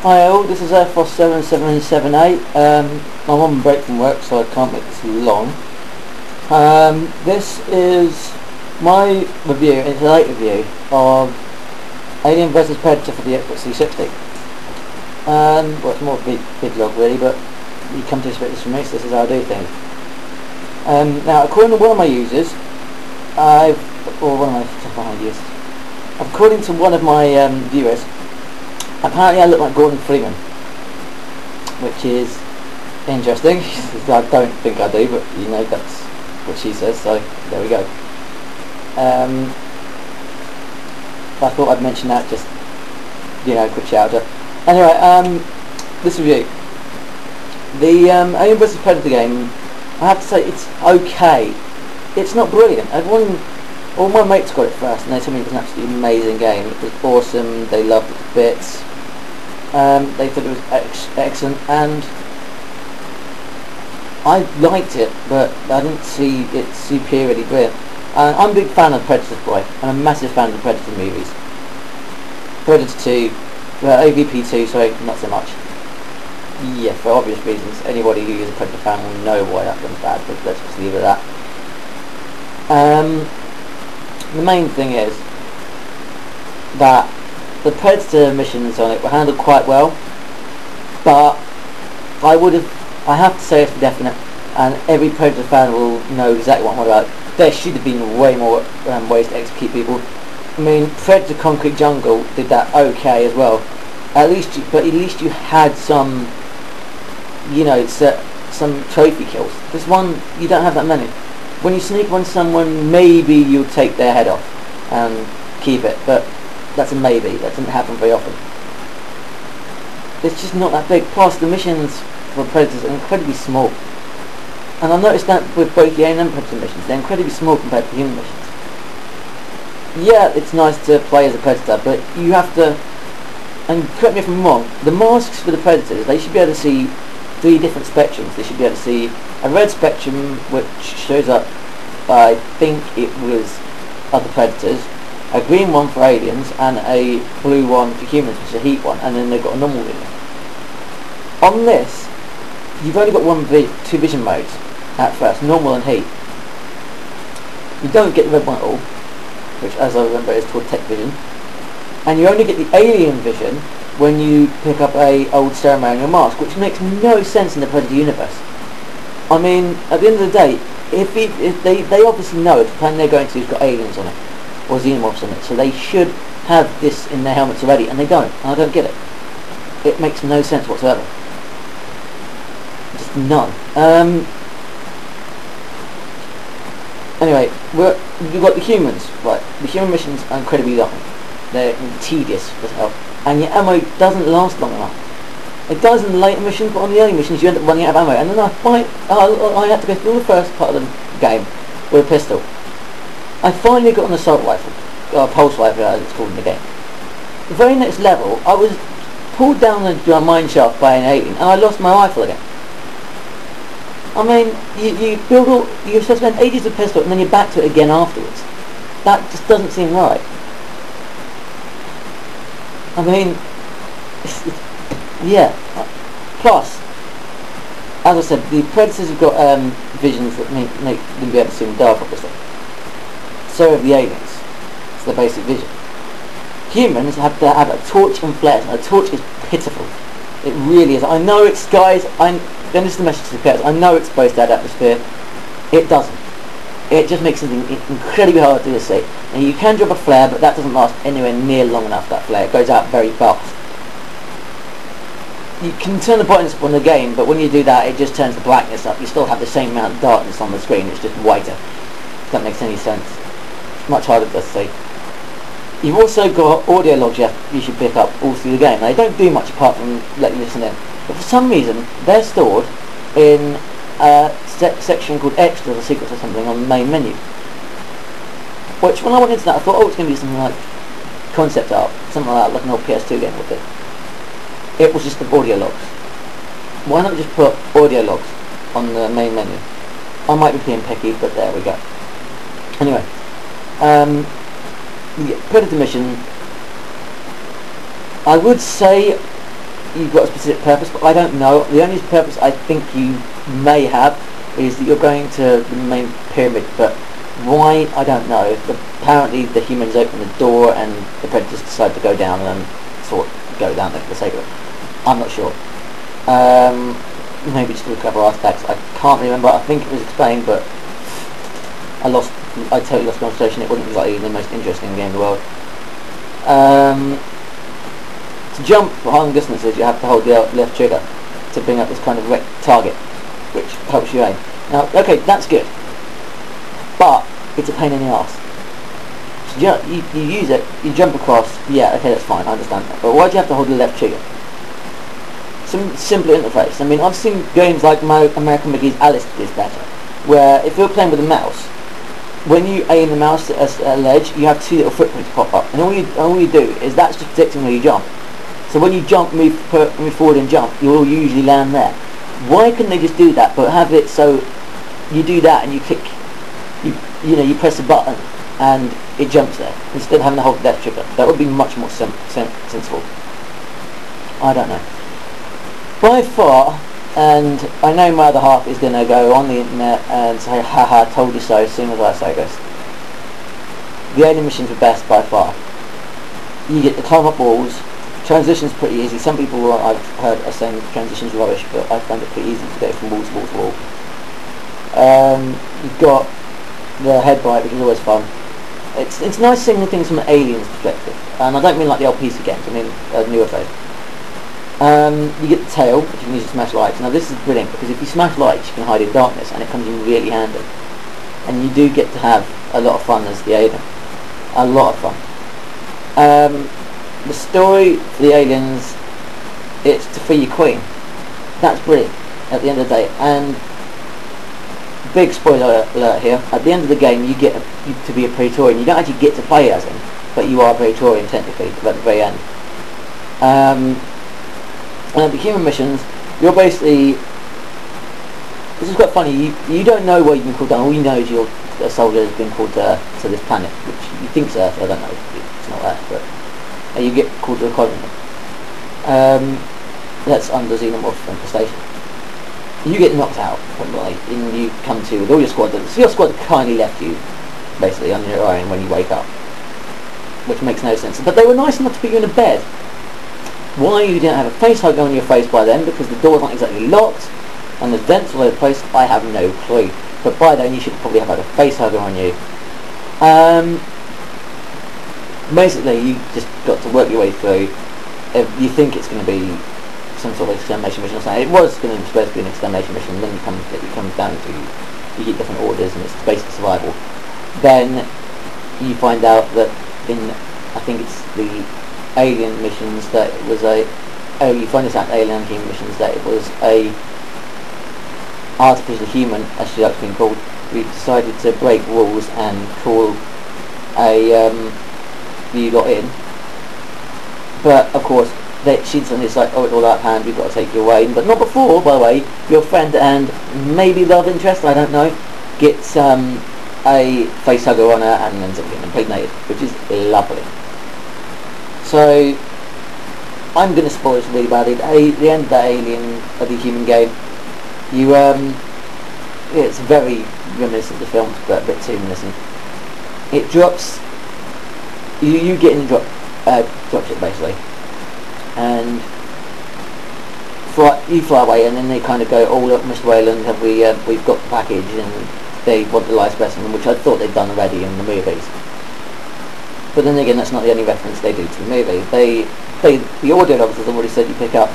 Hi all, this is FOS7778. I'm on break from work, so I can't make this long. This is my review, it's a late review of Alien vs Predator for the Xbox 360. Well, it's more of a big log really, but you come to expect this from me, so this is how I do things. Now, according to one of my users, according to one of my viewers, apparently I look like Gordon Freeman, which is interesting. I don't think I do, but you know, that's what she says, so there we go. I thought I'd mention that, just, you know, quick shout out. Anyway, this review. The Alien vs Predator game, I have to say, it's okay. It's not brilliant. All my mates got it first and they told me it was an absolutely amazing game. It was awesome, they loved it to bits. They thought it was excellent, and I liked it, but I didn't see it superiorly brilliant. I'm a big fan of Predator Boy. I'm a massive fan of the Predator movies. Predator 2, AVP 2, sorry, not so much. Yeah, for obvious reasons. Anybody who is a Predator fan will know why that one's bad, but let's just leave it at that. The main thing is that the Predator missions on it were handled quite well, but I have to say it's for definite, and every Predator fan will know exactly what I'm on about. There should have been way more ways to execute people. I mean, Predator Concrete Jungle did that okay as well. At least you had some, you know, some trophy kills. This one, you don't have that many. When you sneak on someone, maybe you'll take their head off and keep it, but that's a maybe. That doesn't happen very often. It's just not that big. Plus, the missions for Predators are incredibly small. And I noticed that with both the Alien and Predator missions, they're incredibly small compared to human missions. Yeah, it's nice to play as a Predator, but you have to, and correct me if I'm wrong, the masks for the Predators, they should be able to see 3 different spectrums. They should be able to see a red spectrum, which shows up, I think it was other Predators, a green one for aliens, and a blue one for humans, which is a heat one, and then they've got a normal vision. On this, you've only got two vision modes at first, normal and heat. You don't get the red one at all, which as I remember is called tech vision, and you only get the alien vision when you pick up a old ceremonial mask, which makes no sense in the Predator universe. I mean, at the end of the day, if they obviously know the planet they're going to has got aliens on it, or xenomorphs on it, so they should have this in their helmets already, and they don't, and I don't get it. It makes no sense whatsoever. Just none. Anyway, we've got the humans, right? The human missions are incredibly long. They're tedious as hell, and your ammo doesn't last long enough. It does in the later missions, but on the early missions you end up running out of ammo, and then I had to go through the first part of the game with a pistol. I finally got an assault rifle, pulse rifle as it's called in the game. The very next level, I was pulled down the mine shaft by an alien, and I lost my rifle again. I mean, you spend ages with a pistol, and then you're back to it again afterwards. That just doesn't seem right. I mean, yeah. Plus, as I said, the Predators have got visions that make them be able to see in the dark, obviously. So have the aliens. It's their basic vision. Humans have to have a torch and flares, and a torch is pitiful. It really is. I know it's, guys, then this is the message to the players. I know it's supposed to add atmosphere. It doesn't. It just makes something incredibly hard to see. And you can drop a flare, but that doesn't last anywhere near long enough, that flare. It goes out very fast. You can turn the brightness up on the game, but when you do that, it just turns the blackness up. You still have the same amount of darkness on the screen, it's just whiter. If that makes any sense. It's much harder to see. You've also got audio logs you should pick up all through the game. They don't do much apart from letting you listen in. But for some reason, they're stored in a section called Extras or Secrets or something on the main menu. Which, when I went into that, I thought, oh, it's going to be something like concept art, something like that, like an old PS2 game would be. It was just the audio logs. Why not just put audio logs on the main menu? I might be being picky, but there we go. Anyway, the Predator mission, I would say you've got a specific purpose, but I don't know. The only purpose I think you may have is that you're going to the main pyramid, but why, I don't know. Apparently the humans open the door and the predators decide to go down and sort of go down there for the sake of it. I'm not sure. Maybe just a couple of artifacts. I can't remember. I think it was explained, but I totally lost concentration. It wasn't exactly the most interesting game in the world. To jump for long distances, you have to hold the left trigger to bring up this kind of target, which helps you aim. Now, okay, that's good, but it's a pain in the arse. So you use it, you jump across, yeah, okay, that's fine, I understand that. But why do you have to hold the left trigger? Some simple interface. I mean, I've seen games like American McGee's Alice do this better, where if you're playing with a mouse, when you aim the mouse at a ledge, you have two little footprints pop up, and all you do is that's just predicting where you jump. So when you jump, move forward and jump, you'll usually land there. Why couldn't they just do that, but have it so you do that and you click, you press a button and it jumps there, instead of having to hold the left trigger? That would be much more sensible. I don't know. By far, and I know my other half is going to go on the internet and say, haha, told you so, as soon as I say this. The alien missions were best by far. You get to climb up walls. Transition's pretty easy. Some people I've heard are saying transition's rubbish, but I find it pretty easy to go from wall to wall to wall. You've got the head bite, which is always fun. It's nice seeing things from an alien's perspective, and I don't mean like the old PC games, I mean newer phase. You get the tail, which you can use to smash lights. Now this is brilliant, because if you smash lights you can hide in darkness, and it comes in really handy. And you do get to have a lot of fun as the alien. A lot of fun. The story for the aliens, it's to free your queen. That's brilliant at the end of the day. And big spoiler alert here, at the end of the game you get to be a Praetorian. You don't actually get to play as him, but you are a Praetorian technically at the very end. And the human missions, you're basically, this is quite funny, you don't know where you've been called down. All you know is your soldier has been called to this planet, which you think's Earth. I don't know, it's not Earth, but you get called to a colony. That's under Xenomorph infestation. You get knocked out, and you come to with all your squad. So your squad kindly left you, basically, on your own when you wake up, which makes no sense. But they were nice enough to put you in a bed. Why you didn't have a face hugger on your face by then, because the door's not exactly locked, and there's vents all over the place, I have no clue. But by then you should probably have had a face hugger on you. Basically, you just got to work your way through. If you think it's going to be some sort of extermination mission or something, it was supposed to be an extermination mission, and then it comes down to you get different orders, and it's basic survival. Then you find out that in, I think it's the alien missions, that it was you find this out in alien and human missions, that it was a artificial human, as she likes being called, who decided to break rules and call you lot in. But of course she'd suddenly decide, oh, it's all out of hand, we've got to take you away. But not before, by the way, your friend and maybe love interest, I don't know, gets a face hugger on her and ends up getting impregnated, which is lovely. So I'm going to spoil this really badly. The end of the alien, of the human game, you it's very reminiscent of the films, but a bit too reminiscent. It drops, you get in the dropship basically, and you fly away, and then they kind of go, oh look, Mr. Wayland, we've got the package, and they want the live specimen, which I thought they'd done already in the movies. But then again, that's not the only reference they do to the movie. The audio officers have already said you pick up.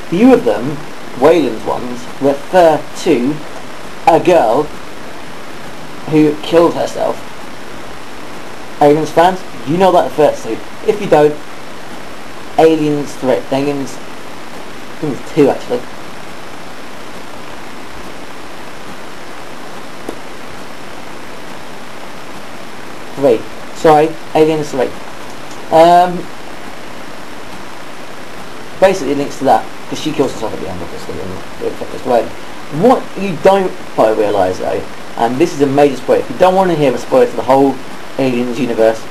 Few of them, Wayland's ones, refer to a girl who killed herself. Aliens fans, you know that the first two. If you don't, Aliens 3, Aliens, I think it's 2 actually. Sorry, Aliens 3. Basically it links to that, because she kills herself at the end, obviously, and it affects the way. What you don't quite realise though, and this is a major spoiler, if you don't want to hear a spoiler for the whole Aliens universe,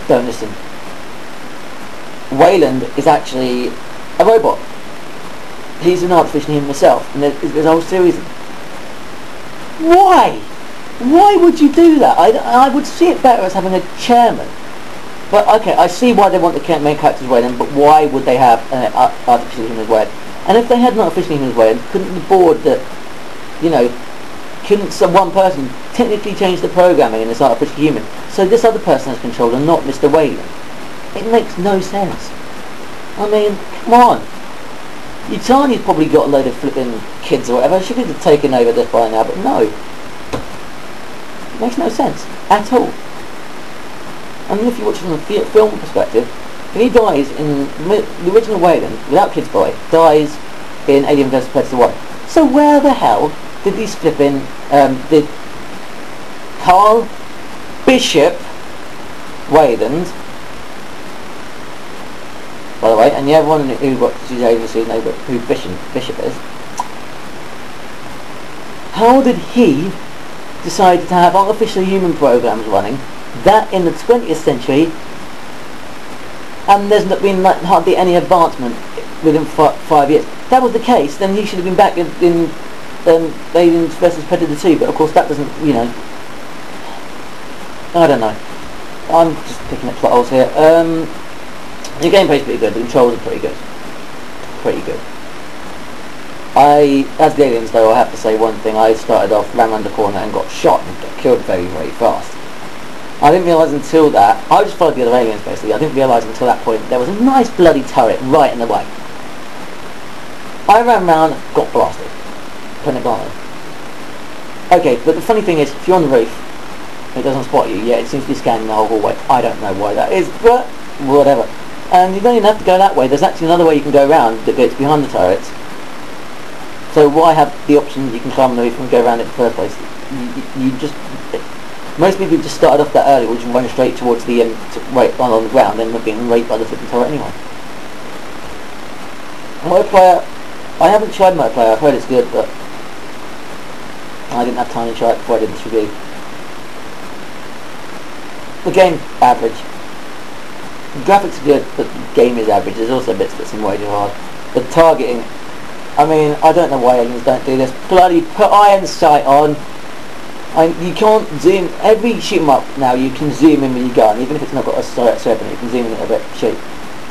don't listen. Wayland is actually a robot. he's an artificial human himself, and there's a whole series of them. Why? Why would you do that? I would see it better as having a chairman. But okay, I see why they want the main characters Wayland, but why would they have an artificial human as Wayland? And if they had an artificial human as Wayland, couldn't the board that, you know, couldn't one person technically change the programming in this artificial human, so this other person has control and not Mr. Wayland? It makes no sense. I mean, come on. Utani's probably got a load of flipping kids or whatever. She could have taken over this by now, but no. It makes no sense at all. I mean, if you watch it from a film perspective, if he dies in the original Wayland, without Kids Boy, dies in Alien vs Predator 1. So where the hell did these flipping, did Carl Bishop Wayland, by the way, and everyone who watches overseas knows who Bishop is, how did he decide to have artificial human programs running that in the 20th century, and there's not been hardly any advancement within 5 years? If that was the case, then he should have been back in Alien vs Predator 2, but of course that doesn't, you know, I don't know. I'm just picking at plot holes here. The gameplay's pretty good, the controls are pretty good. Pretty good. As the aliens though, I have to say one thing, I started off, ran around the corner and got shot and got killed very, very fast. I didn't realise until that, I just followed the other aliens basically, I didn't realise until that point there was a nice bloody turret right in the way. I ran round, got blasted. Putting it bluntly. Okay, but the funny thing is, if you're on the roof, it doesn't spot you, yeah, it seems to be scanning the whole hallway. I don't know why that is, but whatever. And you don't even have to go that way, there's actually another way you can go around that goes behind the turrets. So why have the option that you can climb the roof and go around it in the first place? You just... Most people just started off that early, or just running straight towards the right on the ground, and they're being raped by the flipping turret anyway. Multiplayer, I haven't tried multiplayer, I've heard it's good, but I didn't have time to try it before I did this review. The game, average. The graphics are good, but the game is average. There's also bits that seem way too hard. The targeting, I mean, I don't know why aliens don't do this. Bloody put iron sight on. You can't zoom, every shoot 'em up now you can zoom in with your gun, even if it's not got a serpent, you can zoom in a bit, shoot.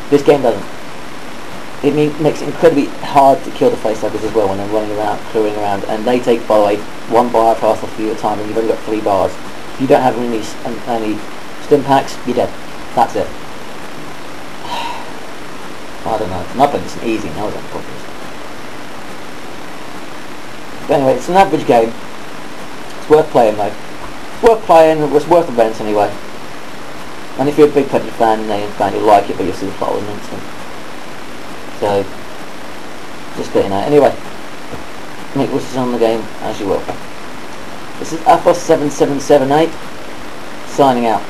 This game doesn't. It makes it incredibly hard to kill the facehuggers as well when they're running around, clearing around, and they take, by the way, 1 bar pass off you at a time, and you've only got 3 bars. If you don't have any stim packs, you're dead. That's it. I don't know. And I played this in easy, and I was on problems. But anyway, it's an average game. It's worth playing though. It's worth playing, it's worth the rent anyway. And if you're a big Predator fan and Alien fan, you'll like it, but you'll see the plot was an instant. So, just letting you know. Anyway, make wishes on the game as you will. This is Athos 7778, signing out.